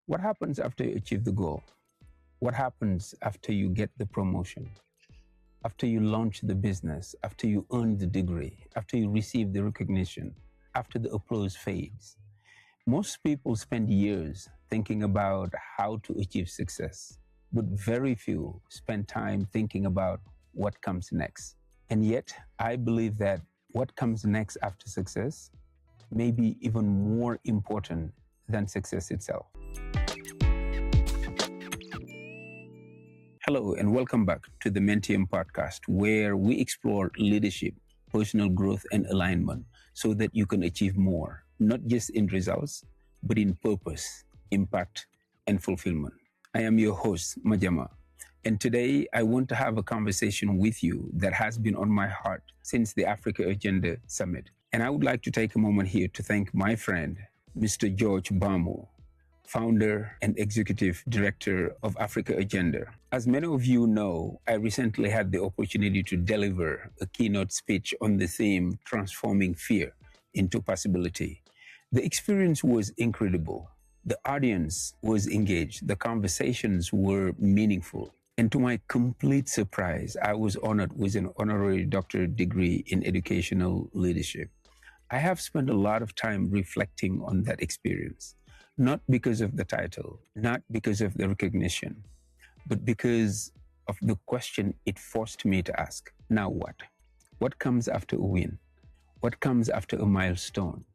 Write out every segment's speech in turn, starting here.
What happens after you achieve the goal? What happens after you get the promotion? After you launch the business? After you earn the degree? After you receive the recognition? After the applause fades? Most people spend years thinking about how to achieve success, but very few spend time thinking about what comes next. And yet, I believe that what comes next after success may be even more important than success itself. Hello, and welcome back to the Mentium Podcast, where we explore leadership, personal growth, and alignment so that you can achieve more, not just in results, but in purpose, impact, and fulfillment. I am your host, Madiama, and today I want to have a conversation with you that has been on my heart since the Africa Agenda Summit. And I would like to take a moment here to thank my friend, Mr. George Bamo, founder and executive director of Africa Agenda. As many of you know, I recently had the opportunity to deliver a keynote speech on the theme Transforming Fear into Possibility. The experience was incredible. The audience was engaged. The conversations were meaningful. And to my complete surprise, I was honored with an honorary doctorate degree in educational leadership. I have spent a lot of time reflecting on that experience. Not because of the title, not because of the recognition, but because of the question it forced me to ask. Now what? What comes after a win? What comes after a milestone?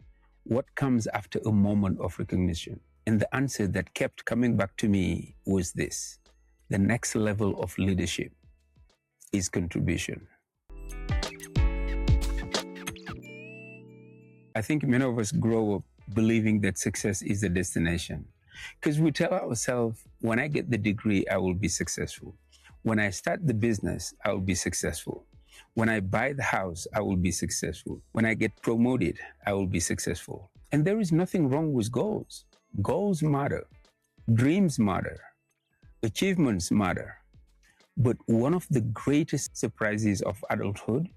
What comes after a moment of recognition? And the answer that kept coming back to me was this: the next level of leadership is contribution. I think many of us grow up believing that success is the destination. Because we tell ourselves, when I get the degree, I will be successful. When I start the business, I will be successful. When I buy the house, I will be successful. When I get promoted, I will be successful. And there is nothing wrong with goals. Goals matter. Dreams matter. Achievements matter. But one of the greatest surprises of adulthood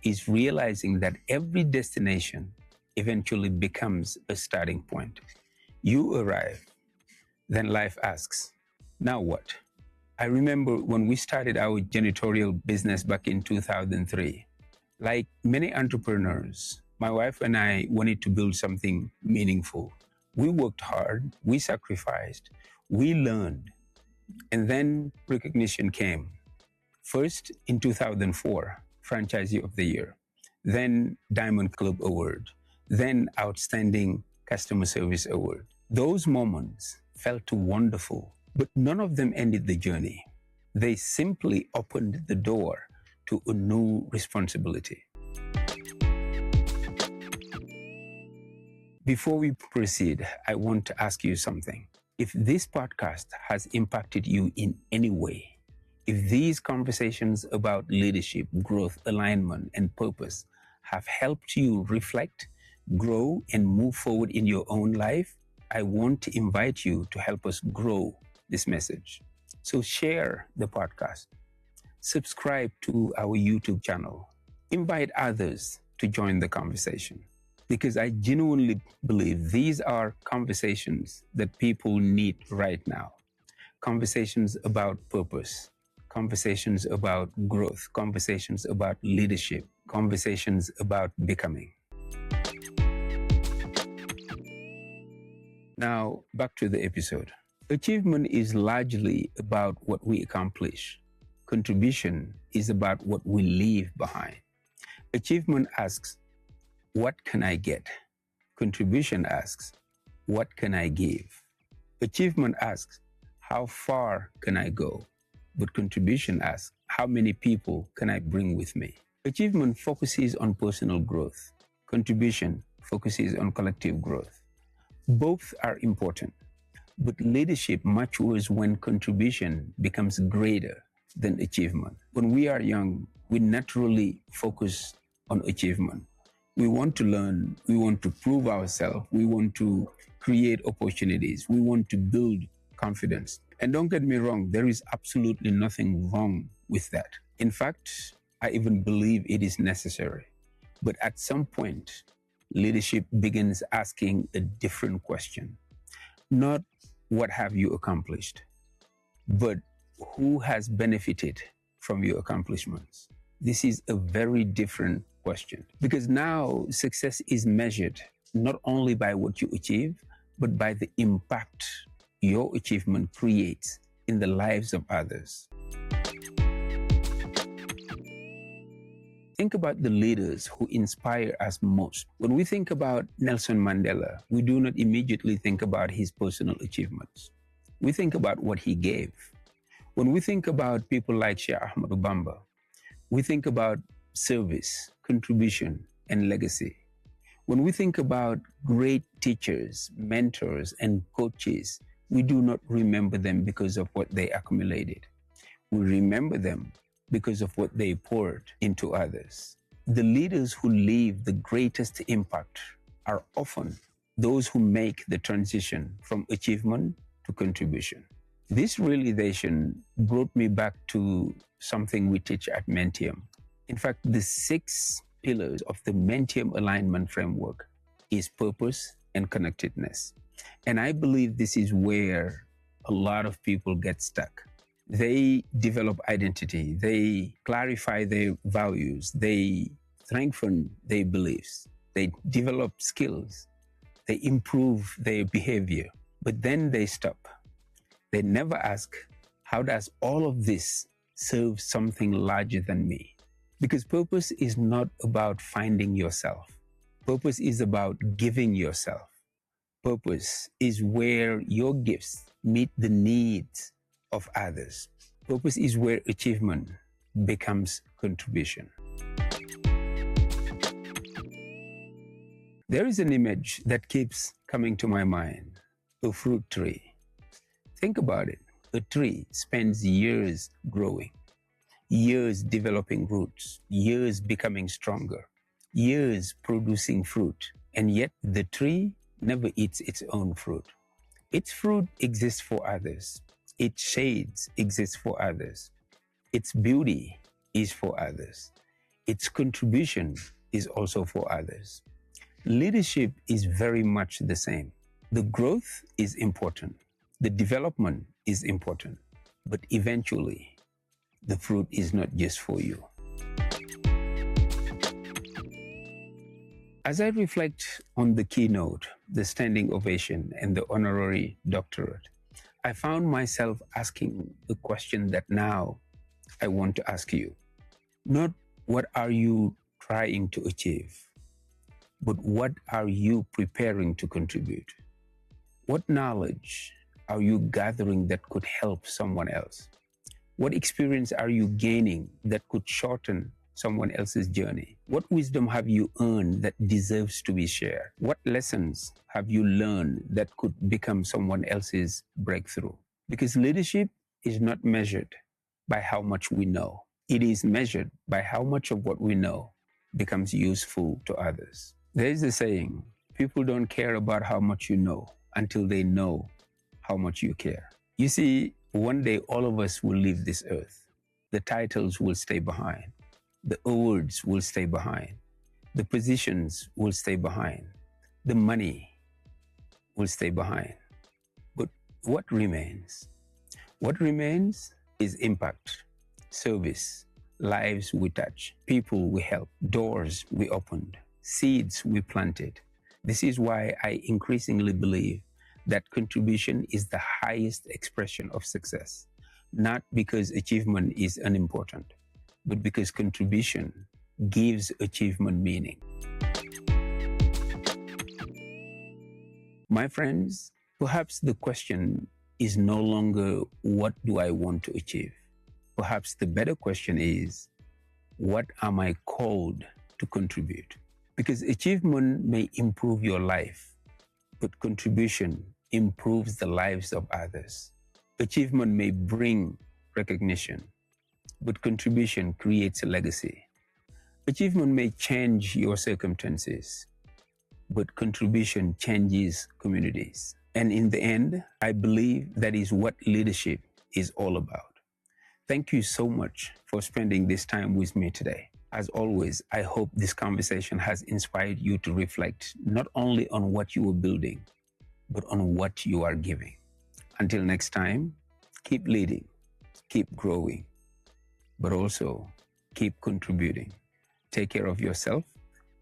is realizing that every destination eventually becomes a starting point. You arrive, then life asks, now what? I remember when we started our janitorial business back in 2003. Like many entrepreneurs, my wife and I wanted to build something meaningful. We worked hard, we sacrificed, we learned, and then recognition came. First in 2004, Franchisee of the Year, then Diamond Club Award, then Outstanding Customer Service Award. Those moments felt wonderful, but none of them ended the journey. They simply opened the door to a new responsibility. Before we proceed, I want to ask you something. If this podcast has impacted you in any way, if these conversations about leadership, growth, alignment, and purpose have helped you reflect, grow, and move forward in your own life, I want to invite you to help us grow this message. So share the podcast, subscribe to our YouTube channel, invite others to join the conversation, because I genuinely believe these are conversations that people need right now. Conversations about purpose, conversations about growth, conversations about leadership, conversations about becoming. Now, back to the episode. Achievement is largely about what we accomplish. Contribution is about what we leave behind. Achievement asks, what can I get? Contribution asks, what can I give? Achievement asks, how far can I go? But contribution asks, how many people can I bring with me? Achievement focuses on personal growth. Contribution focuses on collective growth. Both are important, but leadership matures when contribution becomes greater than achievement. When we are young, we naturally focus on achievement. We want to learn, we want to prove ourselves, we want to create opportunities, we want to build confidence. And don't get me wrong, there is absolutely nothing wrong with that. In fact, I even believe it is necessary. But at some point, leadership begins asking a different question. Not what have you accomplished, but who has benefited from your accomplishments? This is a very different question, because now success is measured not only by what you achieve, but by the impact your achievement creates in the lives of others. Think about the leaders who inspire us most. When we think about Nelson Mandela, we do not immediately think about his personal achievements. We think about what he gave. When we think about people like Sheikh Ahmadou Bamba, we think about service, contribution, and legacy. When we think about great teachers, mentors, and coaches, we do not remember them because of what they accumulated. We remember them because of what they poured into others. The leaders who leave the greatest impact are often those who make the transition from achievement to contribution. This realization brought me back to something we teach at Mentium. In fact, the 6 pillars of the Mentium Alignment Framework is purpose and connectedness. And I believe this is where a lot of people get stuck. They develop identity, they clarify their values, they strengthen their beliefs, they develop skills, they improve their behavior, but then they stop. They never ask, how does all of this serve something larger than me? Because purpose is not about finding yourself. Purpose is about giving yourself. Purpose is where your gifts meet the needs of others. Purpose is where achievement becomes contribution. There is an image that keeps coming to my mind, a fruit tree. Think about it. A tree spends years growing, years developing roots, years becoming stronger, years producing fruit, and yet the tree never eats its own fruit. Its fruit exists for others. Its shades exist for others. Its beauty is for others. Its contribution is also for others. Leadership is very much the same. The growth is important. The development is important. But eventually, the fruit is not just for you. As I reflect on the keynote, the standing ovation, and the honorary doctorate, I found myself asking the question that now I want to ask you. Not what are you trying to achieve, but what are you preparing to contribute? What knowledge are you gathering that could help someone else? What experience are you gaining that could shorten someone else's journey? What wisdom have you earned that deserves to be shared? What lessons have you learned that could become someone else's breakthrough? Because leadership is not measured by how much we know. It is measured by how much of what we know becomes useful to others. There is a saying, people don't care about how much you know until they know how much you care. You see, one day all of us will leave this earth. The titles will stay behind. The awards will stay behind. The positions will stay behind. The money will stay behind. But what remains? What remains is impact, service, lives we touch, people we help, doors we opened, seeds we planted. This is why I increasingly believe that contribution is the highest expression of success, not because achievement is unimportant, but because contribution gives achievement meaning. My friends, perhaps the question is no longer, what do I want to achieve? Perhaps the better question is, what am I called to contribute? Because achievement may improve your life, but contribution improves the lives of others. Achievement may bring recognition, but contribution creates a legacy. Achievement may change your circumstances, but contribution changes communities. And in the end, I believe that is what leadership is all about. Thank you so much for spending this time with me today. As always, I hope this conversation has inspired you to reflect not only on what you are building, but on what you are giving. Until next time, keep leading, keep growing, but also keep contributing. Take care of yourself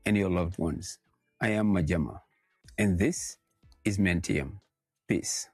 and your loved ones. I am Madiama, and this is Mentium. Peace.